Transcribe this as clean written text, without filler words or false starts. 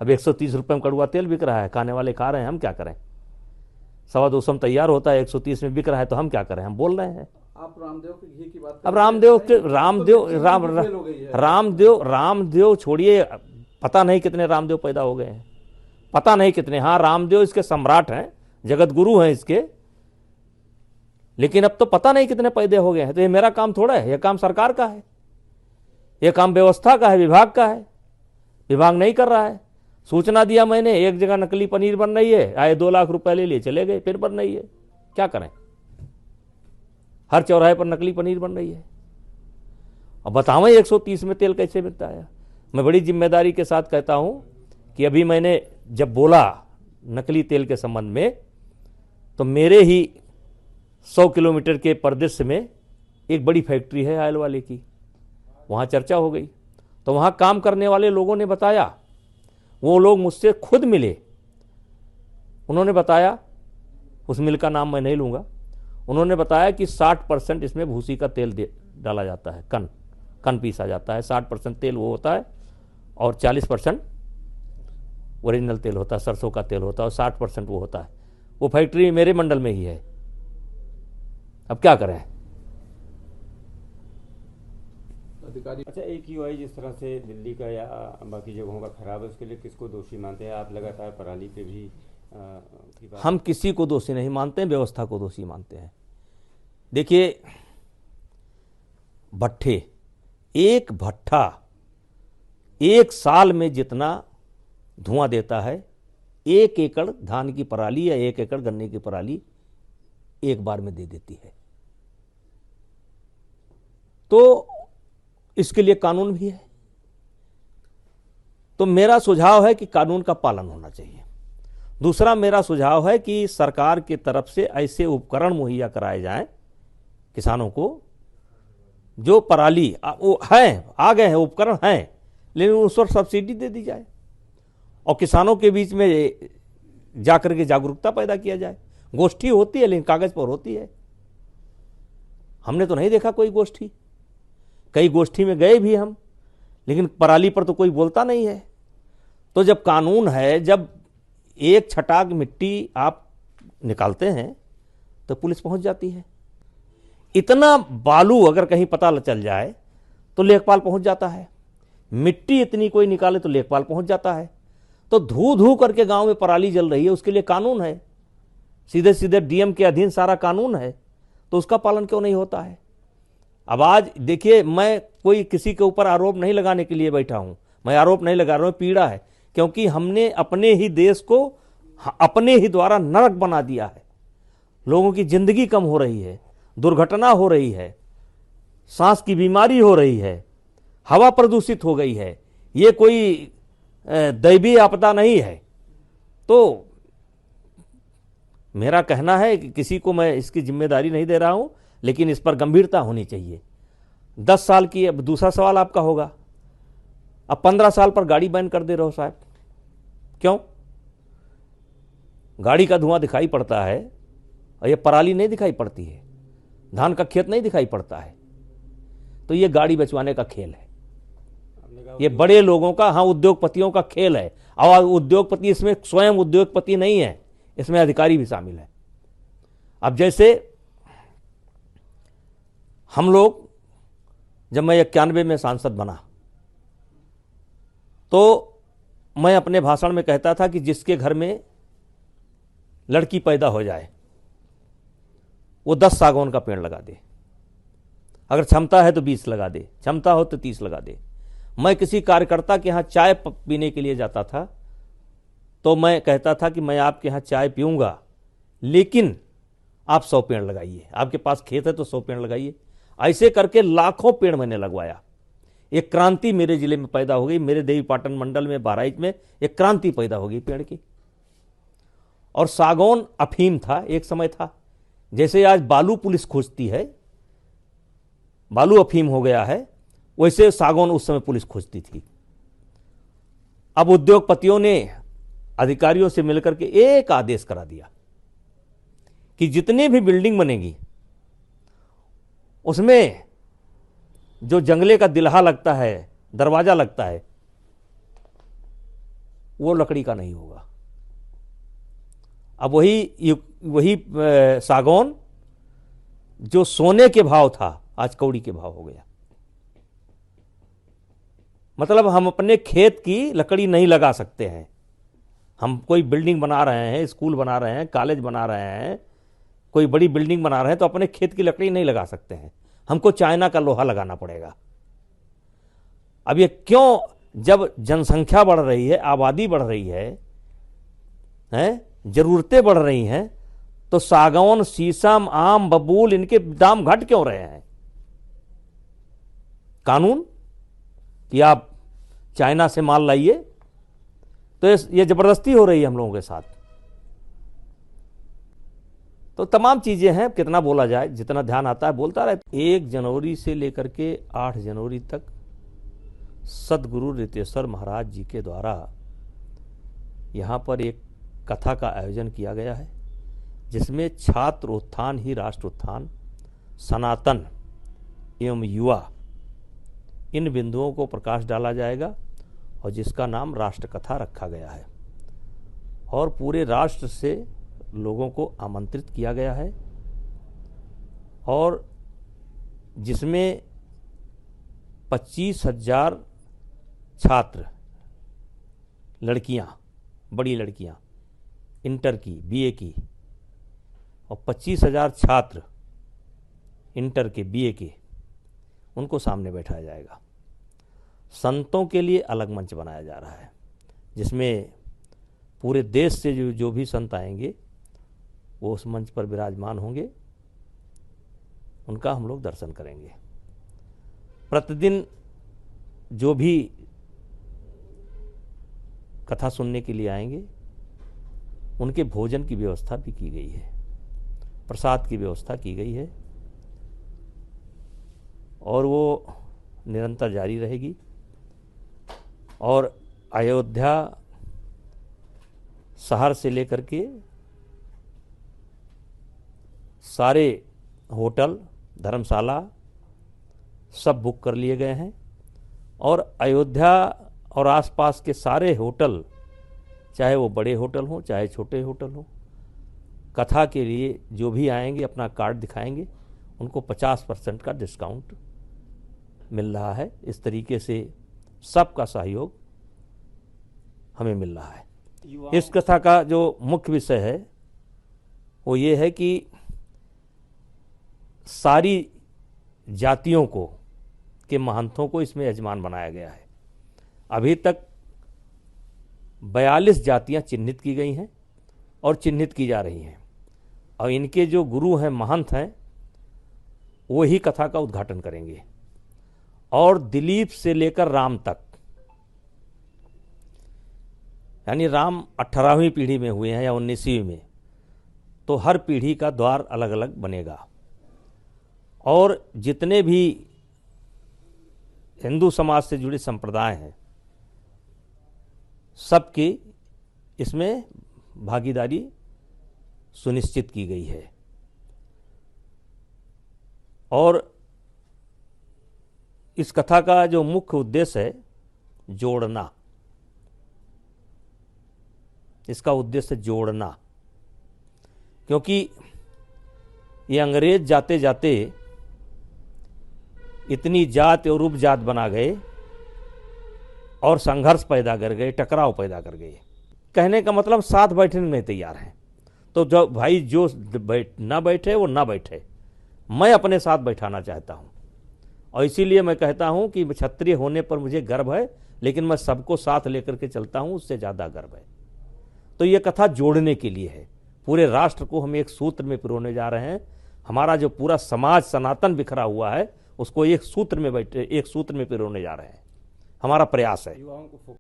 अब 130 रुपये में कड़वा तेल बिक रहा है, खाने वाले खा रहे हैं, हम क्या करें। 250 में तैयार होता है, 130 में बिक रहा है, तो हम क्या करें, हम बोल रहे हैं। आप रामदेव के घी की बात अब रामदेव छोड़िए, पता नहीं कितने रामदेव पैदा हो गए हैं, पता नहीं कितने। हाँ, रामदेव इसके सम्राट हैं, जगत गुरु हैं इसके, लेकिन अब तो पता नहीं कितने पैदे हो गए हैं। तो ये मेरा काम थोड़ा है, ये काम सरकार का है, ये काम व्यवस्था का है, विभाग का है। विभाग नहीं कर रहा है। सूचना दिया मैंने, एक जगह नकली पनीर बन रही है, आए 2 लाख रुपए ले लिए चले गए, फिर बन रही है, क्या करें। हर चौराहे पर नकली पनीर बन रही है। अब बताओ 130 में तेल कैसे मिलता है। मैं बड़ी जिम्मेदारी के साथ कहता हूं कि अभी मैंने जब बोला नकली तेल के संबंध में, तो मेरे ही 100 किलोमीटर के परिदृश्य में एक बड़ी फैक्ट्री है ऑयल वाले की, वहाँ चर्चा हो गई। तो वहाँ काम करने वाले लोगों ने बताया, वो लोग मुझसे खुद मिले, उन्होंने बताया, उस मिल का नाम मैं नहीं लूँगा, उन्होंने बताया कि 60% इसमें भूसी का तेल डाला जाता है, कन पीसा जाता है। 60% तेल वो होता है और 40% ओरिजिनल तेल होता है, सरसों का तेल होता है, और 60% वो होता है। वो फैक्ट्री मेरे मंडल में ही है। अब क्या करें। अधिकारी अच्छा, AQI जिस तरह से दिल्ली का या बाकी जगहों का खराब है, उसके लिए किसको दोषी मानते हैं आप? लगातार पराली पे भी हम किसी को दोषी नहीं मानते हैं, व्यवस्था को दोषी मानते हैं। देखिए, भट्ठे, एक भट्ठा 1 साल में जितना धुआं देता है, 1 एकड़ धान की पराली या 1 एकड़ गन्ने की पराली एक बार में दे देती है। तो इसके लिए कानून भी है। तो मेरा सुझाव है कि कानून का पालन होना चाहिए। दूसरा मेरा सुझाव है कि सरकार की तरफ से ऐसे उपकरण मुहैया कराए जाएं किसानों को, जो पराली वो हैं, आ गए हैं उपकरण हैं, लेकिन उस पर सब्सिडी दे दी जाए और किसानों के बीच में जाकर के जागरूकता पैदा किया जाए। गोष्ठी होती है, लेकिन कागज पर होती है। हमने तो नहीं देखा कोई गोष्ठी, कई गोष्ठी में गए भी हम, लेकिन पराली पर तो कोई बोलता नहीं है। तो जब कानून है, जब एक छटाक मिट्टी आप निकालते हैं तो पुलिस पहुंच जाती है। इतना बालू अगर कहीं पता चल जाए तो लेखपाल पहुंच जाता है। मिट्टी इतनी कोई निकाले तो लेखपाल पहुंच जाता है। तो धू धू करके गांव में पराली जल रही है, उसके लिए कानून है, सीधे सीधे डीएम के अधीन सारा कानून है, तो उसका पालन क्यों नहीं होता है। अब आज देखिए, मैं कोई किसी के ऊपर आरोप नहीं लगाने के लिए बैठा हूं, मैं आरोप नहीं लगा रहा हूं, पीड़ा है, क्योंकि हमने अपने ही देश को अपने ही द्वारा नरक बना दिया है। लोगों की जिंदगी कम हो रही है, दुर्घटना हो रही है, सांस की बीमारी हो रही है, हवा प्रदूषित हो गई है। ये कोई दैवीय आपदा नहीं है। तो मेरा कहना है कि किसी को मैं इसकी जिम्मेदारी नहीं दे रहा हूं, लेकिन इस पर गंभीरता होनी चाहिए। 10 साल की, अब दूसरा सवाल आपका होगा, अब 15 साल पर गाड़ी बैन कर दे रहे हो साहब, क्यों? गाड़ी का धुआं दिखाई पड़ता है और ये पराली नहीं दिखाई पड़ती है, धान का खेत नहीं दिखाई पड़ता है। तो ये गाड़ी बचवाने का खेल है, ये बड़े लोगों का, हाँ, उद्योगपतियों का खेल है। और उद्योगपति इसमें स्वयं उद्योगपति नहीं है, इसमें अधिकारी भी शामिल है। अब जैसे हम लोग, जब मैं 91 में सांसद बना, तो मैं अपने भाषण में कहता था कि जिसके घर में लड़की पैदा हो जाए वो 10 सागौन का पेड़ लगा दे, अगर क्षमता है तो 20 लगा दे, क्षमता हो तो 30 लगा दे। मैं किसी कार्यकर्ता के यहाँ चाय पीने के लिए जाता था तो मैं कहता था कि मैं आपके यहाँ चाय पीऊँगा, लेकिन आप 100 पेड़ लगाइए, आपके पास खेत है तो 100 पेड़ लगाइए। ऐसे करके लाखों पेड़ मैंने लगवाया। एक क्रांति मेरे जिले में पैदा हो गई, मेरे देवीपाटन मंडल में, बहराइच में एक क्रांति पैदा हो गई पेड़ की। और सागौन अफीम था, एक समय था, जैसे आज बालू पुलिस खोजती है, बालू अफीम हो गया है, वैसे सागौन उस समय पुलिस खोजती थी। अब उद्योगपतियों ने अधिकारियों से मिलकर के एक आदेश करा दिया कि जितनी भी बिल्डिंग बनेगी उसमें जो जंगले का दिल्हा लगता है, दरवाजा लगता है, वो लकड़ी का नहीं होगा। अब वही सागौन जो सोने के भाव था आज कौड़ी के भाव हो गया। मतलब हम अपने खेत की लकड़ी नहीं लगा सकते हैं। हम कोई बिल्डिंग बना रहे हैं, स्कूल बना रहे हैं, कॉलेज बना रहे हैं, कोई बड़ी बिल्डिंग बना रहे हैं, तो अपने खेत की लकड़ी नहीं लगा सकते हैं, हमको चाइना का लोहा लगाना पड़ेगा। अब ये क्यों? जब जनसंख्या बढ़ रही है, आबादी बढ़ रही है, जरूरतें बढ़ रही हैं, तो सागौन, शीशम, आम, बबूल इनके दाम घट क्यों रहे हैं? कानून कि आप चाइना से माल लाइए, तो ये जबरदस्ती हो रही है हम लोगों के साथ। तो तमाम चीजें हैं, कितना बोला जाए, जितना ध्यान आता है बोलता रहे। 1 जनवरी से लेकर के 8 जनवरी तक सदगुरु रितेश्वर महाराज जी के द्वारा यहाँ पर एक कथा का आयोजन किया गया है, जिसमें छात्र उत्थान ही राष्ट्र उत्थान, सनातन एवं युवा, इन बिंदुओं को प्रकाश डाला जाएगा और जिसका नाम राष्ट्र कथा रखा गया है। और पूरे राष्ट्र से लोगों को आमंत्रित किया गया है, और जिसमें 25,000 छात्र, लड़कियां, बड़ी लड़कियां, इंटर की, बीए की, और 25,000 छात्र इंटर के, बीए के, उनको सामने बैठाया जाएगा। संतों के लिए अलग मंच बनाया जा रहा है, जिसमें पूरे देश से जो भी संत आएंगे वो उस मंच पर विराजमान होंगे, उनका हम लोग दर्शन करेंगे। प्रतिदिन जो भी कथा सुनने के लिए आएंगे उनके भोजन की व्यवस्था भी की गई है, प्रसाद की व्यवस्था की गई है, और वो निरंतर जारी रहेगी। और अयोध्या शहर से लेकर के सारे होटल, धर्मशाला सब बुक कर लिए गए हैं, और अयोध्या और आसपास के सारे होटल, चाहे वो बड़े होटल हों चाहे छोटे होटल हों, कथा के लिए जो भी आएंगे अपना कार्ड दिखाएंगे, उनको 50% का डिस्काउंट मिल रहा है। इस तरीके से सबका सहयोग हमें मिल रहा है। इस कथा का जो मुख्य विषय है वो ये है कि सारी जातियों को के महंतों को इसमें यजमान बनाया गया है। अभी तक 42 जातियां चिन्हित की गई हैं और चिन्हित की जा रही हैं, और इनके जो गुरु हैं, महंत हैं, वो ही कथा का उद्घाटन करेंगे। और दिलीप से लेकर राम तक, यानी राम 18वीं पीढ़ी में हुए हैं या 19वीं में, तो हर पीढ़ी का द्वार अलग अलग बनेगा। और जितने भी हिंदू समाज से जुड़े संप्रदाय हैं, सबकी इसमें भागीदारी सुनिश्चित की गई है। और इस कथा का जो मुख्य उद्देश्य है, जोड़ना, इसका उद्देश्य जोड़ना, क्योंकि ये अंग्रेज जाते जाते इतनी जात और उपजात बना गए और संघर्ष पैदा कर गए, टकराव पैदा कर गए। कहने का मतलब साथ बैठने नहीं तैयार हैं। तो जो भाई जो ना बैठे वो ना बैठे, मैं अपने साथ बैठाना चाहता हूं, और इसीलिए मैं कहता हूं कि क्षत्रिय होने पर मुझे गर्व है, लेकिन मैं सबको साथ लेकर के चलता हूं, उससे ज़्यादा गर्व है। तो ये कथा जोड़ने के लिए है। पूरे राष्ट्र को हम एक सूत्र में पिरोने जा रहे हैं। हमारा जो पूरा समाज सनातन बिखरा हुआ है, उसको एक सूत्र में पिरोने जा रहे हैं। हमारा प्रयास है।